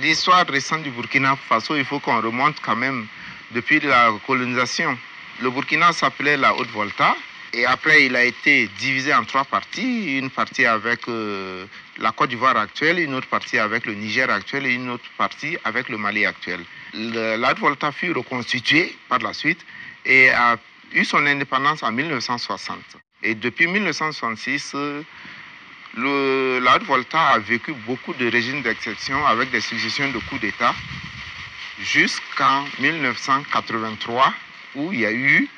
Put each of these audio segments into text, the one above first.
L'histoire récente du Burkina Faso, il faut qu'on remonte quand même depuis la colonisation. Le Burkina s'appelait la Haute-Volta et après il a été divisé en 3 parties. Une partie avec la Côte d'Ivoire actuelle, une autre partie avec le Niger actuel et une autre partie avec le Mali actuel. La Haute-Volta fut reconstituée par la suite et a eu son indépendance en 1960. Et depuis 1966, la Haute-Volta a vécu beaucoup de régimes d'exception avec des successions de coups d'État jusqu'en 1983 où il y a eu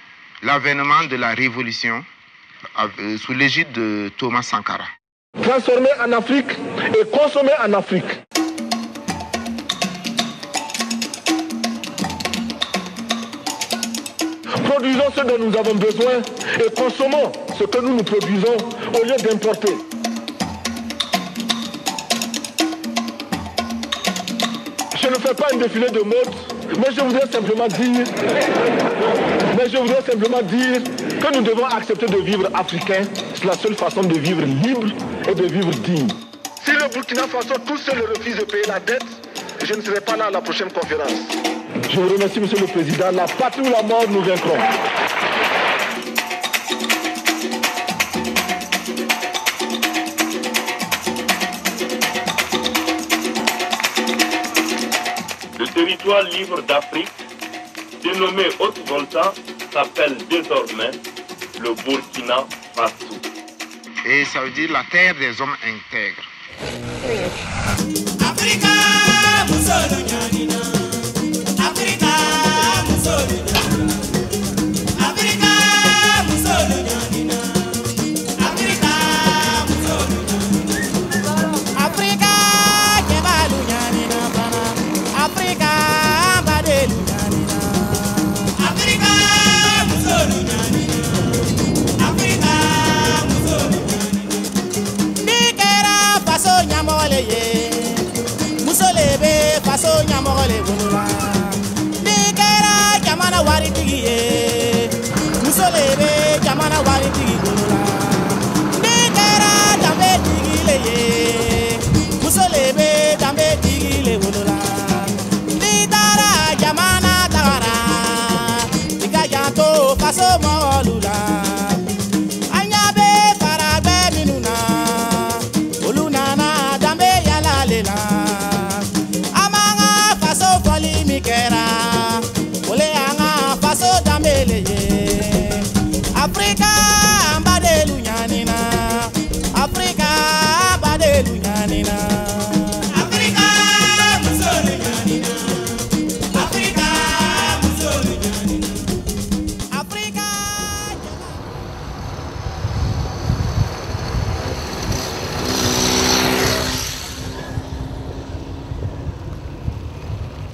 l'avènement de la révolution sous l'égide de Thomas Sankara. Transformer en Afrique et consommer en Afrique. Produisons ce dont nous avons besoin et consommons ce que nous produisons au lieu d'importer. Je ne fais pas un défilé de mode, mais je voudrais simplement dire que nous devons accepter de vivre africain. C'est la seule façon de vivre libre et de vivre digne. Si le Burkina Faso tout seul refuse de payer la dette, je ne serai pas là à la prochaine conférence. Je vous remercie, Monsieur le Président. La patrie ou la mort, nous vaincrons. Le territoire libre d'Afrique, dénommé Haute-Volta, s'appelle désormais le Burkina Faso. Et ça veut dire la terre des hommes intègres. Africa,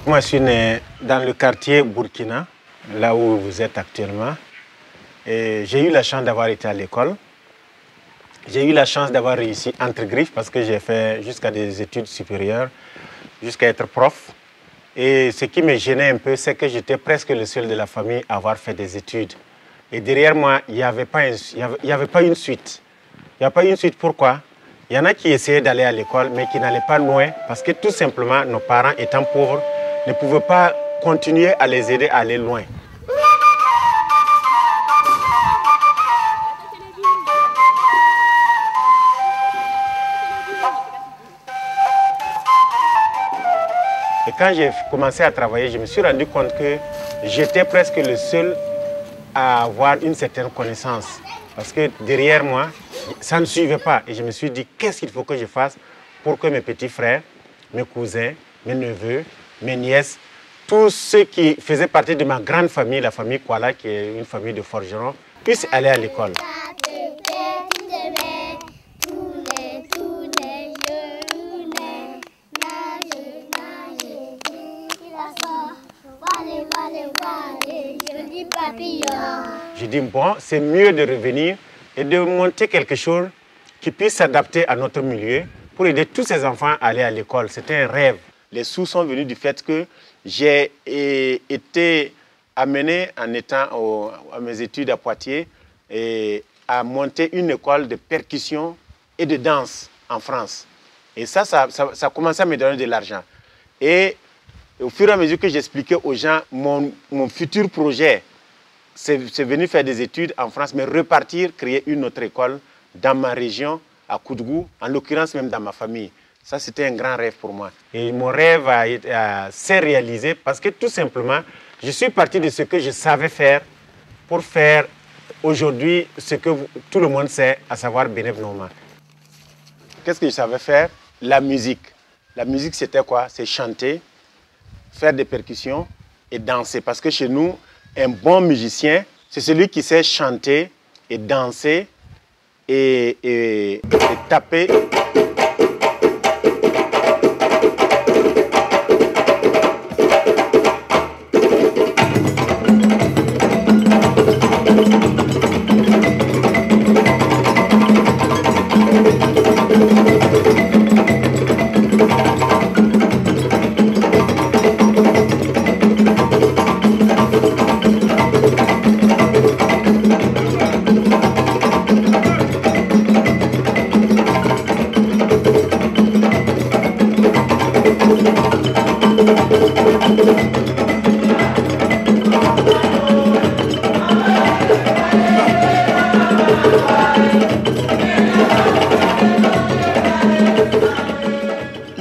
Moi, je suis né dans le quartier Burkina, là où vous êtes actuellement. J'ai eu la chance d'avoir été à l'école. J'ai eu la chance d'avoir réussi entre griffes parce que j'ai fait jusqu'à des études supérieures, jusqu'à être prof. Et ce qui me gênait un peu, c'est que j'étais presque le seul de la famille à avoir fait des études. Et derrière moi, il n'y avait pas une suite. Il n'y a pas une suite, pourquoi? Il y en a qui essayaient d'aller à l'école, mais qui n'allaient pas loin parce que tout simplement, nos parents étant pauvres, ne pouvaient pas continuer à les aider à aller loin. Et quand j'ai commencé à travailler, je me suis rendu compte que j'étais presque le seul à avoir une certaine connaissance. Parce que derrière moi, ça ne suivait pas. Et je me suis dit, qu'est-ce qu'il faut que je fasse pour que mes petits frères, mes cousins, mes neveux, mes nièces, tous ceux qui faisaient partie de ma grande famille, la famille Kuala, qui est une famille de forgerons, puissent aller à l'école. J'ai dit, bon, c'est mieux de revenir et de monter quelque chose qui puisse s'adapter à notre milieu pour aider tous ces enfants à aller à l'école. C'était un rêve. Les sous sont venus du fait que j'ai été amené en étant à mes études à Poitiers et à monter une école de percussion et de danse en France. Et ça commençait à me donner de l'argent. Et au fur et à mesure que j'expliquais aux gens mon futur projet, c'est venir faire des études en France, mais repartir, créer une autre école dans ma région, à Koudgou, en l'occurrence même dans ma famille. Ça, c'était un grand rêve pour moi. Et mon rêve s'est réalisé parce que tout simplement, je suis parti de ce que je savais faire pour faire aujourd'hui ce que tout le monde sait, à savoir Beneb Noma. Qu'est-ce que je savais faire? La musique. La musique, c'était quoi? C'est chanter, faire des percussions et danser. Parce que chez nous, un bon musicien, c'est celui qui sait chanter et danser et taper.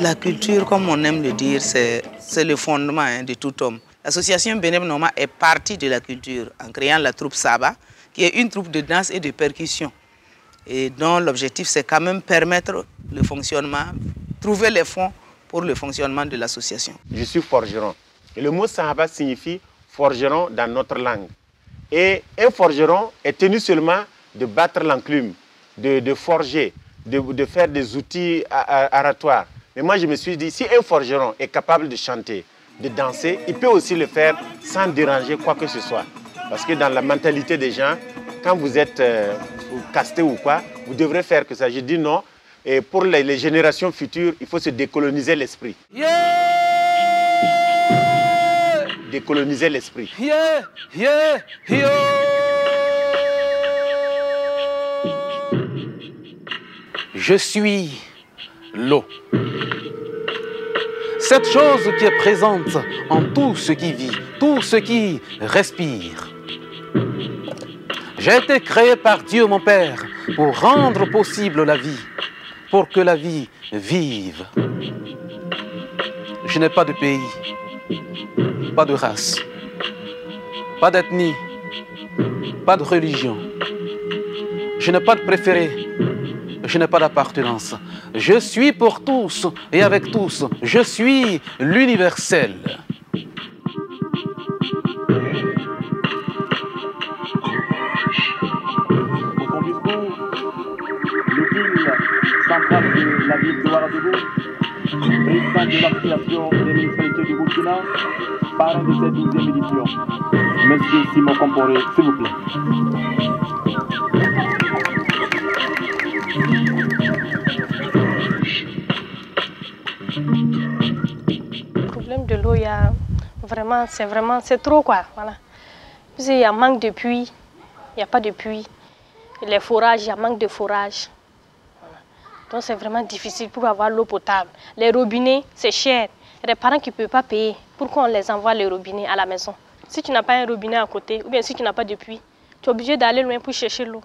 La culture, comme on aime le dire, c'est le fondement de tout homme. L'association Beneb Noma est partie de la culture en créant la troupe Saba, qui est une troupe de danse et de percussion. Et dont l'objectif, c'est quand même permettre le fonctionnement, trouver les fonds pour le fonctionnement de l'association. Je suis forgeron. Et le mot Saba signifie forgeron dans notre langue. Et un forgeron est tenu seulement de battre l'enclume, de forger, de faire des outils aratoires. Mais moi, je me suis dit, si un forgeron est capable de chanter, de danser, il peut aussi le faire sans déranger quoi que ce soit. Parce que dans la mentalité des gens, quand vous êtes casté ou quoi, vous devrez faire que ça. Je dis non. Et pour les générations futures, il faut se décoloniser l'esprit. Yeah! Décoloniser l'esprit. Yeah! Yeah! Yeah! Je suis l'eau. Cette chose qui est présente en tout ce qui vit, tout ce qui respire. J'ai été créé par Dieu mon Père pour rendre possible la vie, pour que la vie vive. Je n'ai pas de pays, pas de race, pas d'ethnie, pas de religion. Je n'ai pas de préféré. Je n'ai pas d'appartenance. Je suis pour tous et avec tous. Je suis l'universel. Au discours, l'utile central de la ville de Ouagadougou, président de l'association des municipalités du Burkina, parrain de cette 12e édition. Monsieur Simon Comporé, s'il vous plaît. Le problème de l'eau, c'est trop quoi, voilà. Parce qu'il y a manque de puits, il n'y a pas de puits. Les forages, il y a manque de forages. Voilà. Donc c'est vraiment difficile pour avoir l'eau potable. Les robinets, c'est cher. Il y a des parents qui ne peuvent pas payer. Pourquoi on les envoie les robinets à la maison? Si tu n'as pas un robinet à côté, ou bien si tu n'as pas de puits, tu es obligé d'aller loin pour chercher l'eau.